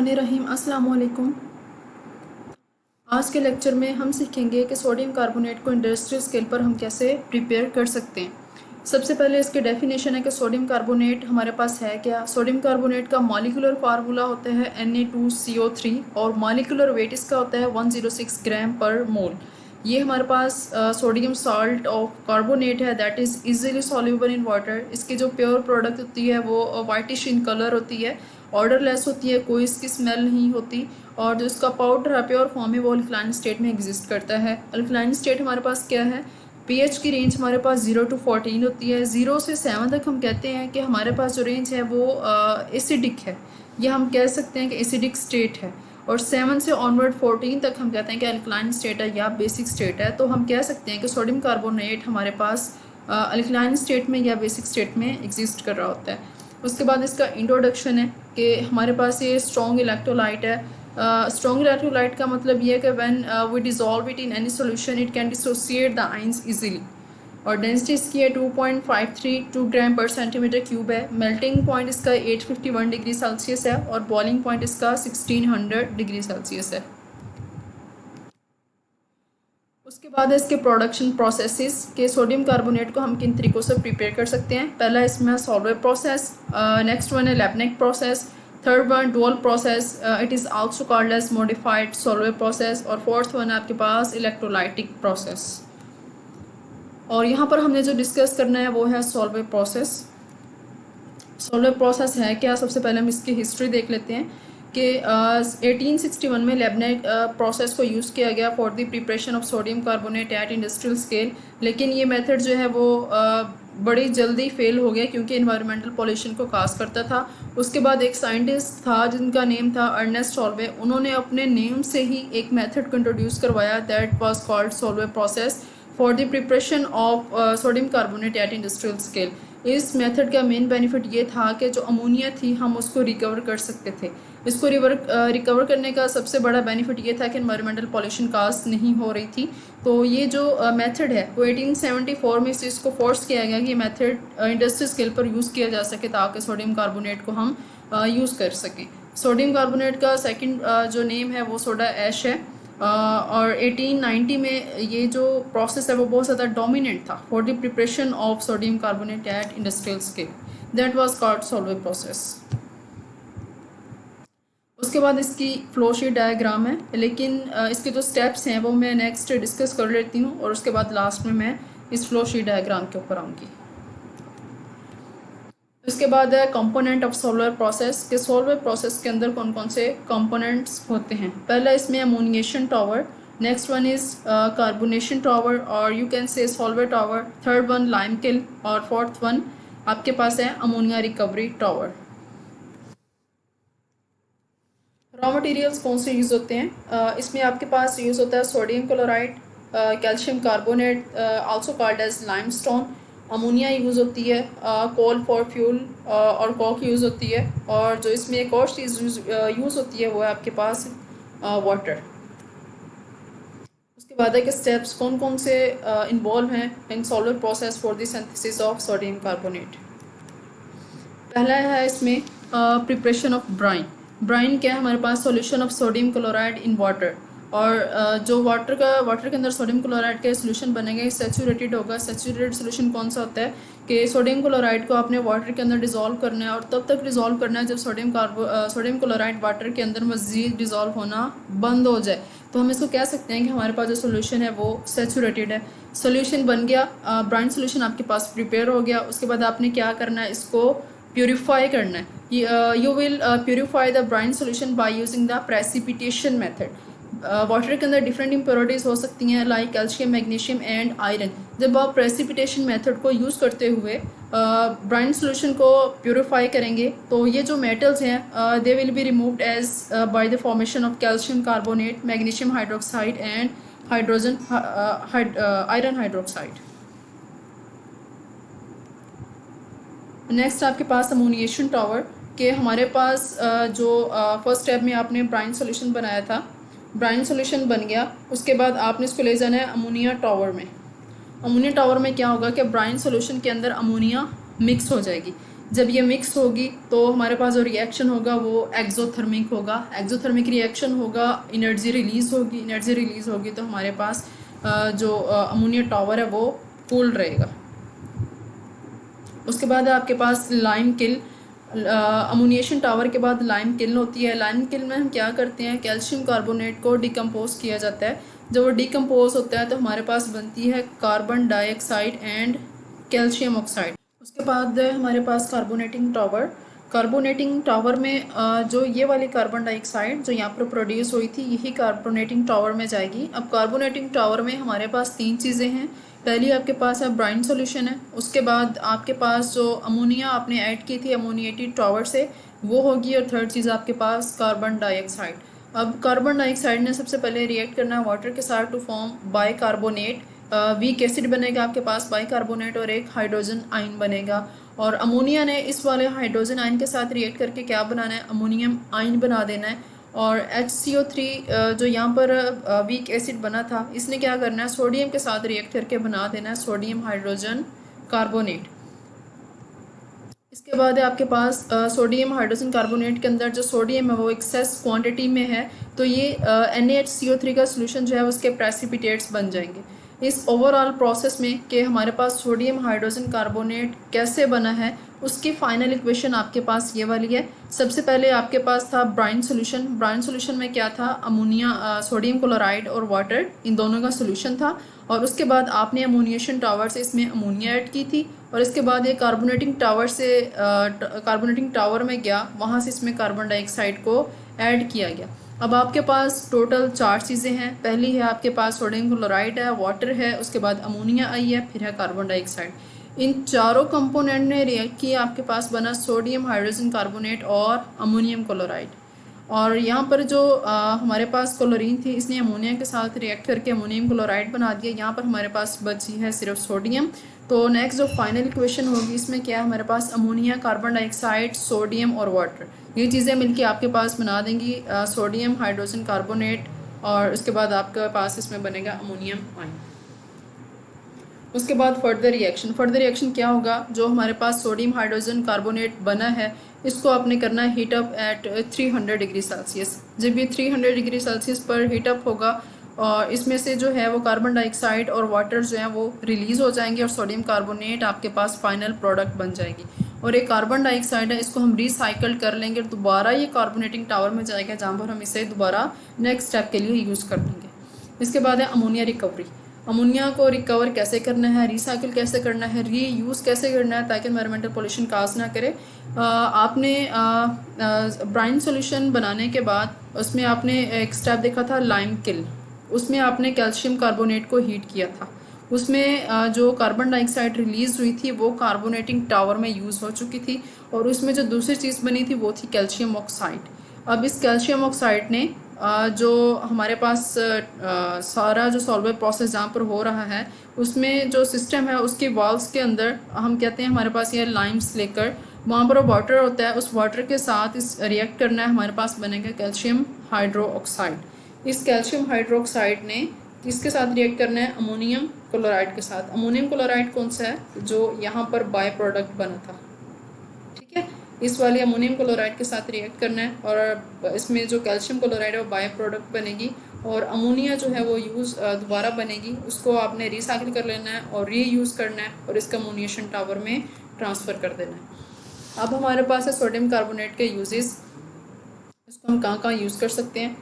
बिस्मिल्लाहिर्रहमानिर्रहीम। अस्सलाम वालेकुम। आज के लेक्चर में हम सीखेंगे कि सोडियम कार्बोनेट को इंडस्ट्रियल स्केल पर हम कैसे प्रिपेयर कर सकते हैं। सबसे पहले इसकी डेफिनेशन है कि सोडियम कार्बोनेट हमारे पास है क्या। सोडियम कार्बोनेट का मॉलिक्यूलर फार्मूला होता है Na2CO3 और मॉलिक्यूलर वेट इसका होता है 106 ग्राम पर मोल। ये हमारे पास सोडियम साल्ट ऑफ कार्बोनेट है that is easily soluble in water. इसकी जो प्योर प्रोडक्ट होती है वो वाइटिश इन कलर होती है, ऑर्डरलेस होती है, कोई इसकी स्मेल नहीं होती, और जो इसका पाउडर है प्योर फॉर्म में वो अल्कलाइन स्टेट में एग्जिस्ट करता है। अल्कलाइन स्टेट हमारे पास क्या है, पीएच की रेंज हमारे पास 0 to 14 होती है। 0 से 7 तक हम कहते हैं कि हमारे पास जो रेंज है वो एसिडिक है, या हम कह सकते हैं कि एसिडिक स्टेट है। और 7 से ऑनवर्ड 14 तक हम कहते हैं कि अल्कलाइन स्टेट है या बेसिक स्टेट है। तो हम कह सकते हैं कि सोडियम कार्बोनेट हमारे पास अल्कलाइन स्टेट में या बेसिक स्टेट में एग्जिस्ट कर रहा होता है। उसके बाद इसका इंट्रोडक्शन है कि हमारे पास ये स्ट्रॉन्ग इलेक्ट्रोलाइट है। स्ट्रॉन्ग इलेक्ट्रोलाइट का मतलब ये है कि when we dissolve it in any solution it can dissociate the ions easily. और डेंसिटी इसकी है 2.532 ग्राम पर सेंटीमीटर क्यूब है। मेल्टिंग पॉइंट इसका 851 डिग्री सेल्सियस है और बॉइलिंग पॉइंट इसका 1600 डिग्री सेल्सियस है। उसके बाद है इसके प्रोडक्शन प्रोसेसेस के सोडियम कार्बोनेट को हम किन तरीक़ों से प्रिपेयर कर सकते हैं। पहला इसमें सॉल्वेट प्रोसेस, नेक्स्ट वन है Leblanc process, third one dual process, it is also called as modified Solvay process, और फोर्थ वन है आपके पास इलेक्ट्रोलाइटिक प्रोसेस। और यहाँ पर हमने जो डिस्कस करना है वो है सॉल्वेट प्रोसेस। सॉल्वेट प्रोसेस है क्या, सबसे पहले हम इसकी हिस्ट्री देख लेते हैं कि 1861 में लेबनेट प्रोसेस को यूज़ किया गया for the preparation of sodium carbonate at industrial scale. लेकिन ये मेथड जो है वो बड़ी जल्दी फेल हो गया क्योंकि इन्वायरमेंटल पॉल्यूशन को काज करता था। उसके बाद एक साइंटिस्ट था जिनका नेम था अर्नेस्ट सॉल्वे, उन्होंने अपने नेम से ही एक मेथड को इंट्रोड्यूस करवाया that was called Solvay process for the preparation of sodium carbonate at industrial scale. इस मेथड का मेन बेनिफिट ये था कि जो अमोनिया थी हम उसको रिकवर कर सकते थे। इसको रिकवर करने का सबसे बड़ा बेनिफिट ये था कि एनवायरमेंटल पॉल्यूशन काज नहीं हो रही थी। तो ये जो मेथड है वो 1874 में इस इसको फोर्स किया गया कि ये मेथड इंडस्ट्रियल स्केल पर यूज़ किया जा सके ताकि सोडियम कार्बोनेट को हम यूज़ कर सकें। सोडियम कार्बोनेट का सेकंड जो नेम है वो सोडा ऐश है। और 1890 में ये जो प्रोसेस है वो बहुत ज़्यादा डोमिनेंट था for the preparation of sodium carbonate at industrial scale, that was called Solvay process. उसके बाद इसकी फ्लो शीट डायग्राम है, लेकिन इसके जो स्टेप्स हैं वो मैं नेक्स्ट डिस्कस कर लेती हूँ और उसके बाद लास्ट में मैं इस फ्लो शीट डायग्राम के ऊपर आऊँगी। उसके बाद है कंपोनेंट ऑफ सोलर प्रोसेस के सोलर प्रोसेस के अंदर कौन कौन से कंपोनेंट्स होते हैं। पहला इसमें ammoniation tower, next one is carbonation tower और you can say solver tower, third one lime kiln और फोर्थ वन आपके पास है ammonia recovery tower. Raw materials कौन से यूज़ होते हैं, इसमें आपके पास यूज़ होता है sodium chloride, calcium carbonate also called as limestone, ammonia use होती है, कोल फॉर फ्यूल और कॉक यूज़ होती है, और जो इसमें एक और चीज़ यूज़ होती है वो है आपके पास वाटर। उसके बाद है कि स्टेप्स कौन कौन से इन्वॉल्व हैं in solar process for the synthesis of sodium carbonate. पहला है इसमें प्रिपरेशन ऑफ ब्राइन। ब्राइन क्या है, हमारे पास solution of sodium chloride in water, और जो वाटर के अंदर सोडियम क्लोराइड का सोल्यूशन बनेगा ये सैचुरेटेड होगा। सैचुरेटेड सोल्यूशन कौन सा होता है कि सोडियम क्लोराइड को आपने वाटर के अंदर डिज़ोल्व करना है, और तब तक डिज़ोल्व करना है जब सोडियम क्लोराइड वाटर के अंदर मज़ीद डिज़ोल्व होना बंद हो जाए। तो हम इसको कह सकते हैं कि हमारे पास जो सोल्यूशन है वो सैचुरेटेड है। सोल्यूशन बन गया, ब्राइन सोल्यूशन आपके पास प्रिपेयर हो गया। उसके बाद आपने क्या करना है, इसको प्योरीफाई करना है। You will purify the brine solution by using the precipitation method. Water के अंदर डिफरेंट इम्प्योरिटीज़ हो सकती हैं like calcium, magnesium and iron. जब आप प्रेसिपिटेशन मेथड को यूज़ करते हुए ब्राइन सोल्यूशन को प्योरीफाई करेंगे तो ये जो मेटल्स हैं they will be removed as by the formation of calcium carbonate, magnesium hydroxide and iron hydroxide. Next आपके पास अमोनिएशन टावर के हमारे पास जो फर्स्ट स्टेप में आपने ब्राइन सोल्यूशन बनाया था, ब्राइन सोल्यूशन बन गया। उसके बाद आपने इसको ले जाना है अमोनिया टावर में। अमोनिया टावर में क्या होगा कि ब्राइन सोल्यूशन के अंदर अमोनिया मिक्स हो जाएगी। जब ये मिक्स होगी तो हमारे पास जो रिएक्शन होगा वो एक्जोथर्मिक होगा। एक्जोथर्मिक रिएक्शन होगा, एनर्जी रिलीज़ होगी। एनर्जी रिलीज़ होगी तो हमारे पास जो अमोनिया टावर है वो कूल रहेगा। उसके बाद आपके पास लाइम किल। अमोनिएशन टावर के बाद लाइम किल्न होती है। लाइम किल्न में हम क्या करते हैं, कैल्शियम कार्बोनेट को डिकम्पोज किया जाता है। जब वो डिकम्पोज होता है तो हमारे पास बनती है carbon dioxide and calcium oxide. उसके बाद हमारे पास कार्बोनेटिंग टावर। कार्बोनेटिंग टावर में जो ये वाली कार्बन डाइऑक्साइड जो यहाँ पर प्रोड्यूस हुई थी यही कार्बोनेटिंग टावर में जाएगी। अब कार्बोनेटिंग टावर में हमारे पास 3 चीज़ें हैं। पहली आपके पास है ब्राइन सॉल्यूशन है। उसके बाद आपके पास जो अमोनिया आपने ऐड की थी अमोनिएटेड टावर से वो होगी। और थर्ड चीज़ आपके पास कार्बन डाइऑक्साइड। अब कार्बन डाइऑक्साइड ने सबसे पहले रिएक्ट करना है वाटर के साथ to form bicarbonate. Weak acid बनेगा आपके पास बाइकार्बोनेट और एक हाइड्रोजन आयन बनेगा। और अमोनिया ने इस वाले हाइड्रोजन आयन के साथ रिएक्ट करके क्या बनाना है, अमोनियम आयन बना देना है। और HCO3 जो यहाँ पर वीक एसिड बना था इसने क्या करना है, सोडियम के साथ रिएक्ट करके बना देना है सोडियम हाइड्रोजन कार्बोनेट। इसके बाद है आपके पास सोडियम हाइड्रोजन कार्बोनेट के अंदर जो सोडियम है वो एक्सेस क्वांटिटी में है तो ये NaHCO3 का सोल्यूशन जो है उसके प्रेसिपिटेट्स बन जाएंगे। इस ओवरऑल प्रोसेस में कि हमारे पास सोडियम हाइड्रोजन कार्बोनेट कैसे बना है उसकी फाइनल इक्वेशन आपके पास ये वाली है। सबसे पहले आपके पास था ब्राइन सोल्यूशन। ब्राइन सोल्यूशन में क्या था, अमोनिया सोडियम क्लोराइड और वाटर इन दोनों का सोल्यूशन था। और उसके बाद आपने अमोनिएशन टावर से इसमें अमोनिया ऐड की थी। और इसके बाद ये कार्बोनेटिंग टावर से कार्बोनेटिंग टावर में गया, वहाँ से इसमें कार्बन डाइऑक्साइड को ऐड किया गया। अब आपके पास टोटल 4 चीज़ें हैं। पहली है आपके पास सोडियम क्लोराइड है, वाटर है, उसके बाद अमोनिया आई है, फिर है कार्बन डाइऑक्साइड। इन चारों कंपोनेंट ने रिएक्ट किया, आपके पास बना सोडियम हाइड्रोजन कार्बोनेट और अमोनियम क्लोराइड। और यहाँ पर जो हमारे पास क्लोरीन थी इसने अमोनिया के साथ रिएक्ट करके अमोनियम क्लोराइड बना दिया। यहाँ पर हमारे पास बची है सिर्फ सोडियम। तो नेक्स्ट जो फाइनल इक्वेशन होगी इसमें क्या है, हमारे पास अमोनिया, कार्बन डाइऑक्साइड, सोडियम और वाटर, ये चीज़ें मिलके आपके पास बना देंगी सोडियम हाइड्रोजन कार्बोनेट। और उसके बाद आपके पास इसमें बनेगा अमोनियम आयन। उसके बाद फर्दर रिएक्शन क्या होगा, जो हमारे पास सोडियम हाइड्रोजन कार्बोनेट बना है इसको आपने करना है heat up at 300 degree Celsius. जब ये 300 डिग्री सेल्सियस पर हीट अप होगा और इसमें से जो है वो कार्बन डाइऑक्साइड और वाटर जो है वो रिलीज़ हो जाएंगे और सोडियम कार्बोनेट आपके पास फाइनल प्रोडक्ट बन जाएगी। और एक कार्बन डाइऑक्साइड है इसको हम रिसाइकल कर लेंगे और दोबारा ये कार्बोनेटिंग टावर में जाएगा जहाँ पर हम इसे दोबारा नेक्स्ट स्टेप के लिए यूज़ कर लेंगे। इसके बाद है अमोनिया रिकवरी। अमोनिया को रिकवर कैसे करना है, रिसाइकिल कैसे करना है, री यूज़ कैसे करना है ताकि एनवायरमेंटल पोल्यूशन काज ना करे। आपने ब्राइन सॉल्यूशन बनाने के बाद उसमें आपने एक स्टेप देखा था लाइम किल। उसमें आपने कैल्शियम कार्बोनेट को हीट किया था। उसमें जो कार्बन डाइऑक्साइड रिलीज़ हुई थी वो कार्बोनेटिंग टावर में यूज़ हो चुकी थी। और उसमें जो दूसरी चीज़ बनी थी वो थी कैल्शियम ऑक्साइड। अब इस कैल्शियम ऑक्साइड ने जो हमारे पास सारा जो सॉल्वर प्रोसेस जहाँ पर हो रहा है उसमें जो सिस्टम है उसके वाल्व्स के अंदर हम कहते हैं हमारे पास ये लाइम्स लेकर वहाँ पर वाटर होता है, उस वाटर के साथ इस रिएक्ट करना है, हमारे पास बनेगा कैल्शियम हाइड्रोक्साइड। इस कैल्शियम हाइड्रोक्साइड ने किसके साथ रिएक्ट करना है, अमोनियम क्लोराइड के साथ। अमोनियम क्लोराइड कौन सा है, जो यहाँ पर बाय प्रोडक्ट बना था, ठीक है। इस वाले अमोनियम क्लोराइड के साथ रिएक्ट करना है और इसमें जो कैल्शियम क्लोराइड है वो बाय प्रोडक्ट बनेगी और अमोनिया जो है वो यूज़ दोबारा बनेगी। उसको आपने रिसाइकिल कर लेना है और री यूज़ करना है और इसका अमोनिएशन टावर में ट्रांसफ़र कर देना है। अब हमारे पास है सोडियम कार्बोनेट के यूजेस। इसको हम कहाँ यूज़ कर सकते हैं।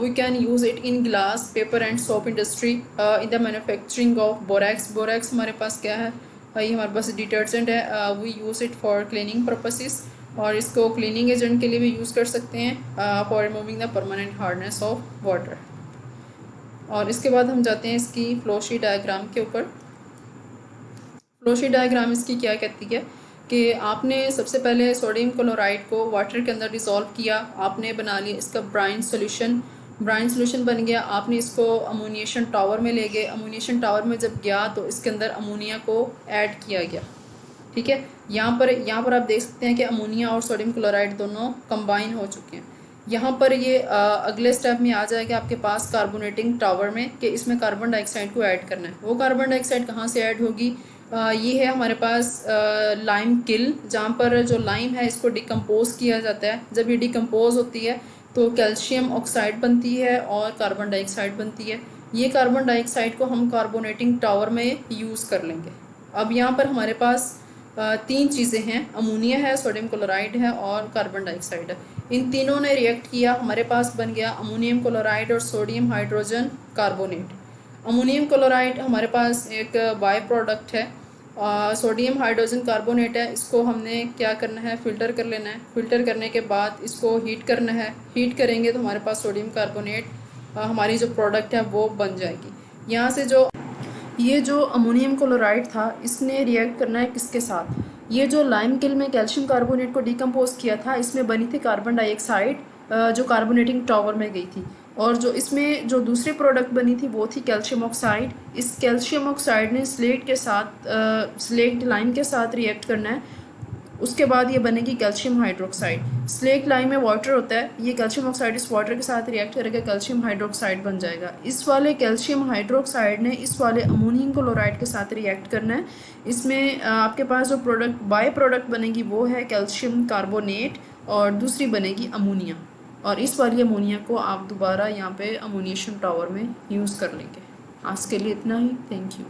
We can use it in glass, paper and soap industry, in the manufacturing of borax. Borax हमारे पास क्या है, ये हमारे पास डिटर्जेंट है। We use it for cleaning purposes और इसको क्लीनिंग एजेंट के लिए भी यूज़ कर सकते हैं for removing the permanent hardness of water. और इसके बाद हम जाते हैं इसकी फ्लोशीट डायग्राम के ऊपर। फ्लोशीट डायग्राम इसकी क्या कहती है कि आपने सबसे पहले सोडियम क्लोराइड को वाटर के अंदर डिज़ोल्व किया, आपने बना लिया इसका ब्राइन सोल्यूशन। ब्राइन सोल्यूशन बन गया, आपने इसको अमोनिएशन टावर में ले गए। अमोनिएशन टावर में जब गया तो इसके अंदर अमोनिया को ऐड किया गया, ठीक है। यहाँ पर आप देख सकते हैं कि अमोनिया और सोडियम क्लोराइड दोनों कंबाइन हो चुके हैं। यहाँ पर ये अगले स्टेप में आ जाएगा आपके पास कार्बोनेटिंग टावर में कि इसमें कार्बन डाइऑक्साइड को ऐड करना है। वो कार्बन डाइऑक्साइड कहाँ से ऐड होगी, ये है हमारे पास लाइम किल, जहाँ पर जो लाइम है इसको डिकम्पोज किया जाता है। जब ये डिकम्पोज होती है तो कैल्शियम ऑक्साइड बनती है और कार्बन डाइऑक्साइड बनती है। ये कार्बन डाइऑक्साइड को हम कार्बोनेटिंग टावर में यूज़ कर लेंगे। अब यहाँ पर हमारे पास तीन चीज़ें हैं, अमोनिया है, सोडियम क्लोराइड है और कार्बन डाइऑक्साइड है। इन तीनों ने रिएक्ट किया, हमारे पास बन गया अमोनियम क्लोराइड और sodium hydrogen carbonate. Ammonium chloride हमारे पास एक बाय प्रोडक्ट है, सोडियम हाइड्रोजन कार्बोनेट है। इसको हमने क्या करना है, फ़िल्टर कर लेना है। फ़िल्टर करने के बाद इसको हीट करना है। हीट करेंगे तो हमारे पास सोडियम कार्बोनेट हमारी जो प्रोडक्ट है वो बन जाएगी। यहाँ से जो ये जो अमोनियम क्लोराइड था इसने रिएक्ट करना है किसके साथ, ये जो लाइम किल में कैल्शियम कार्बोनेट को डिकम्पोज किया था इसमें बनी थी कार्बन डाइऑक्साइड जो कार्बोनेटिंग टावर में गई थी। और जो इसमें जो दूसरी प्रोडक्ट बनी थी वो थी कैल्शियम ऑक्साइड। इस कैल्शियम ऑक्साइड ने स्लेट के साथ स्लेट लाइम के साथ रिएक्ट करना है। उसके बाद ये बनेगी कैल्शियम हाइड्रोक्साइड। स्लेट लाइम में वाटर होता है, ये कैल्शियम ऑक्साइड इस वाटर के साथ रिएक्ट करके कैल्शियम हाइड्रोक्साइड बन जाएगा। इस वाले कैल्शियम हाइड्रोक्साइड ने इस वाले अमोनियम क्लोराइड के साथ रिएक्ट करना है। इसमें आपके पास जो प्रोडक्ट बाय प्रोडक्ट बनेगी वो है कैल्शियम कार्बोनेट और दूसरी बनेगी अमोनिया। और इस वाली अमोनिया को आप दोबारा यहाँ पे अमोनिएशन टावर में यूज़ कर लेंगे। आज के लिए इतना ही, थैंक यू।